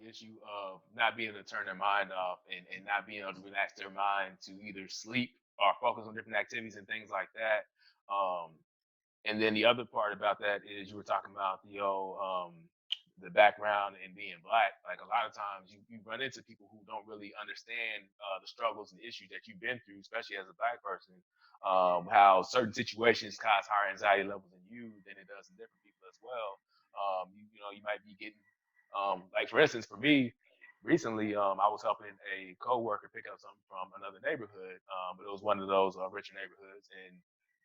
issue of not being able to turn their mind off and not being able to relax their mind to either sleep or focus on different activities and things like that. Um, and then the other part about that is you were talking about the background and being black. Like a lot of times you run into people who don't really understand the struggles and issues that you've been through, especially as a black person. How certain situations cause higher anxiety levels in you than it does in different people as well. You might be getting like for instance for me recently I was helping a coworker pick up something from another neighborhood, but it was one of those richer neighborhoods. And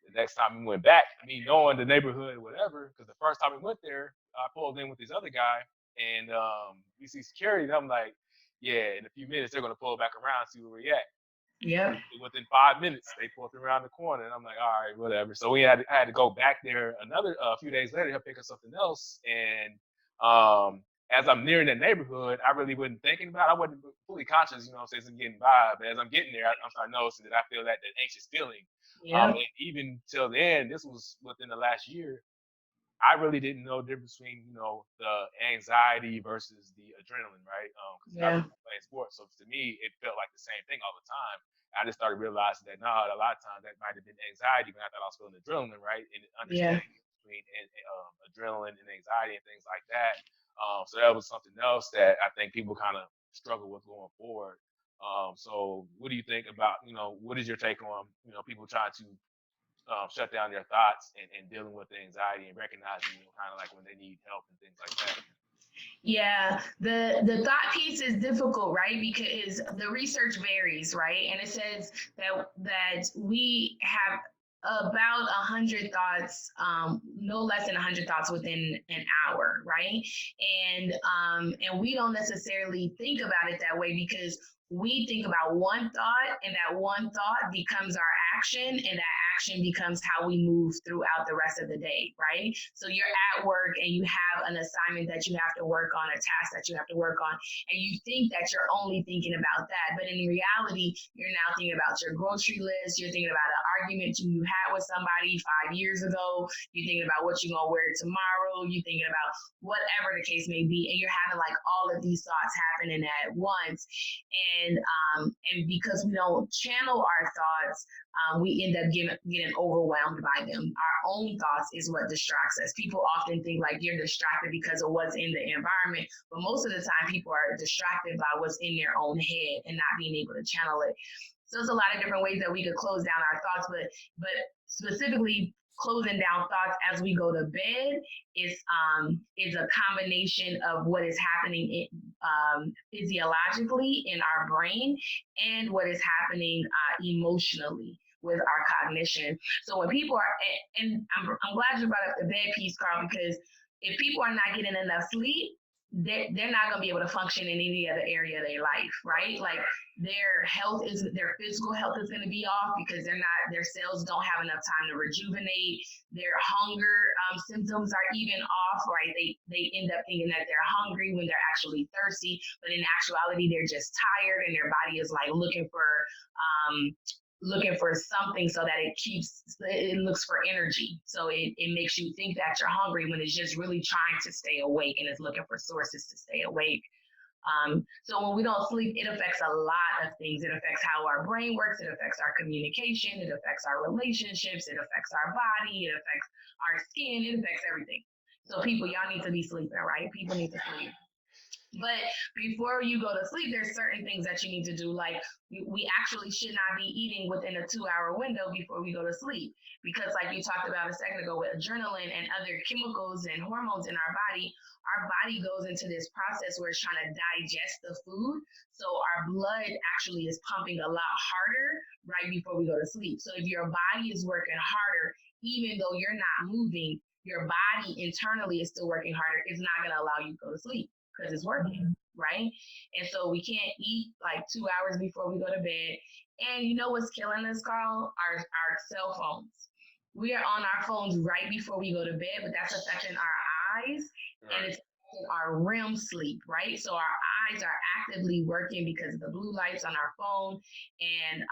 the next time we went back, I mean, knowing the neighborhood, whatever, because the first time we went there, I pulled in with this other guy, and we see security, and I'm like, yeah, in a few minutes they're gonna pull back around, see where we at. Yep. Within 5 minutes, they pulled around the corner, and I'm like, all right, whatever. So I had to go back there another few days later to pick up something else, and as I'm nearing the neighborhood, I really wasn't thinking about it. I wasn't fully conscious, since I'm getting by. But as I'm getting there, I'm starting noticing that I feel that anxious feeling. Yep. And even till then, this was within the last year, I really didn't know the difference between, the anxiety versus the adrenaline, right? Because I Yeah. was playing sports, so to me, it felt like the same thing all the time. I just started realizing that no, a lot of times that might have been anxiety, but I thought I was feeling adrenaline, right? And Yeah. understanding between adrenaline and anxiety and things like that. So that was something else that I think people kind of struggle with going forward. So what do you think about, what is your take on, people trying to shut down their thoughts and dealing with the anxiety and recognizing, kind of like when they need help and things like that. Yeah, the thought piece is difficult, right? Because the research varies, right? And it says that we have about 100 thoughts, no less than 100 thoughts within an hour, right? And we don't necessarily think about it that way because we think about one thought, and that one thought becomes our action, and that action becomes how we move throughout the rest of the day, right? So you're at work and you have an assignment that you have to work on, a task that you have to work on, and you think that you're only thinking about that. But in reality, you're now thinking about your grocery list, you're thinking about an argument you had with somebody 5 years ago, you're thinking about what you're gonna wear tomorrow, you're thinking about whatever the case may be, and you're having like all of these thoughts happening at once. And because we don't channel our thoughts, we end up getting overwhelmed by them. Our own thoughts is what distracts us. People often think like you're distracted because of what's in the environment, but most of the time people are distracted by what's in their own head and not being able to channel it. So there's a lot of different ways that we could close down our thoughts, but specifically closing down thoughts as we go to bed is a combination of what is happening physiologically in our brain and what is happening emotionally with our cognition. So when people are, and I'm glad you brought up the bed piece, Carl, because if people are not getting enough sleep, they're not going to be able to function in any other area of their life, right? Like their physical health is going to be off because their cells don't have enough time to rejuvenate. Their hunger symptoms are even off, right? They end up thinking that they're hungry when they're actually thirsty, but in actuality, they're just tired and their body is like looking for something so that it looks for energy. So it makes you think that you're hungry when it's just really trying to stay awake and it's looking for sources to stay awake. So when we don't sleep, it affects a lot of things. It affects how our brain works. It affects our communication. It affects our relationships. It affects our body. It affects our skin. It affects everything. So people, y'all need to be sleeping, right? People need to sleep. But before you go to sleep, there's certain things that you need to do. Like we actually should not be eating within a 2 hour window before we go to sleep. Because like you talked about a second ago with adrenaline and other chemicals and hormones in our body goes into this process where it's trying to digest the food. So our blood actually is pumping a lot harder right before we go to sleep. So if your body is working harder, even though you're not moving, your body internally is still working harder. It's not going to allow you to go to sleep because it's working, right? And so we can't eat like 2 hours before we go to bed. And you know what's killing us, Carl? Our cell phones. We are on our phones right before we go to bed, but that's affecting our eyes and Right. it's affecting our REM sleep, right? So our eyes are actively working because of the blue lights on our phone, and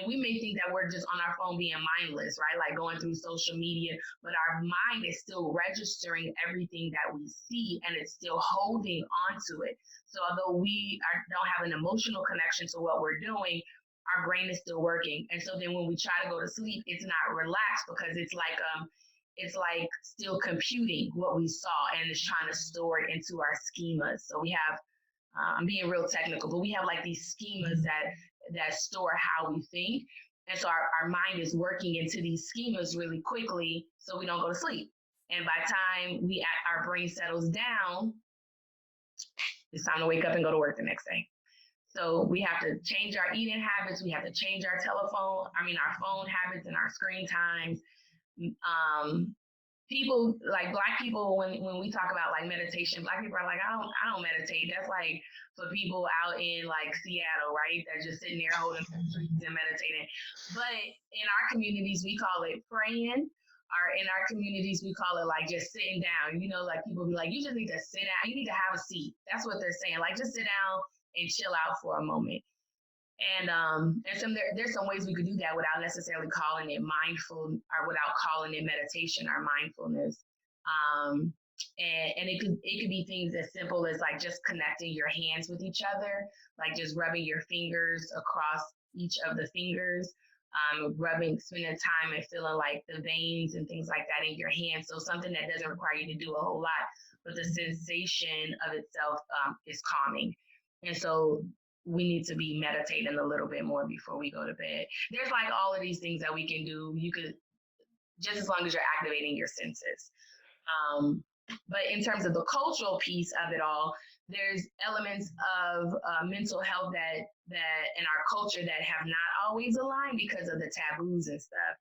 we may think that we're just on our phone being mindless, right? Like going through social media, but our mind is still registering everything that we see, and it's still holding on to it. So although don't have an emotional connection to what we're doing, our brain is still working. And so then when we try to go to sleep, it's not relaxed because it's like still computing what we saw and it's trying to store it into our schemas. So we have, I'm being real technical, but we have like these schemas that store how we think. And so our mind is working into these schemas really quickly so we don't go to sleep. And by the time our brain settles down, it's time to wake up and go to work the next day. So we have to change our eating habits. We have to change our our phone habits and our screen times. People like Black people, when we talk about like meditation, Black people are like, I don't meditate. That's like for people out in like Seattle, right? They're just sitting there holding trees and meditating. But in our communities, we call it praying. Or in our communities, we call it like just sitting down. You know, like people be like, you just need to sit down. You need to have a seat. That's what they're saying. Like just sit down and chill out for a moment. And there's some ways we could do that without necessarily calling it mindful or without calling it meditation or mindfulness. And it could be things as simple as like just connecting your hands with each other, like just rubbing your fingers across each of the fingers, spending time and feeling like the veins and things like that in your hands. So something that doesn't require you to do a whole lot, but the sensation of itself is calming. And so we need to be meditating a little bit more before we go to bed. There's like all of these things that we can do. You could, just as long as you're activating your senses. But in terms of the cultural piece of it all, there's elements of mental health that in our culture that have not always aligned because of the taboos and stuff.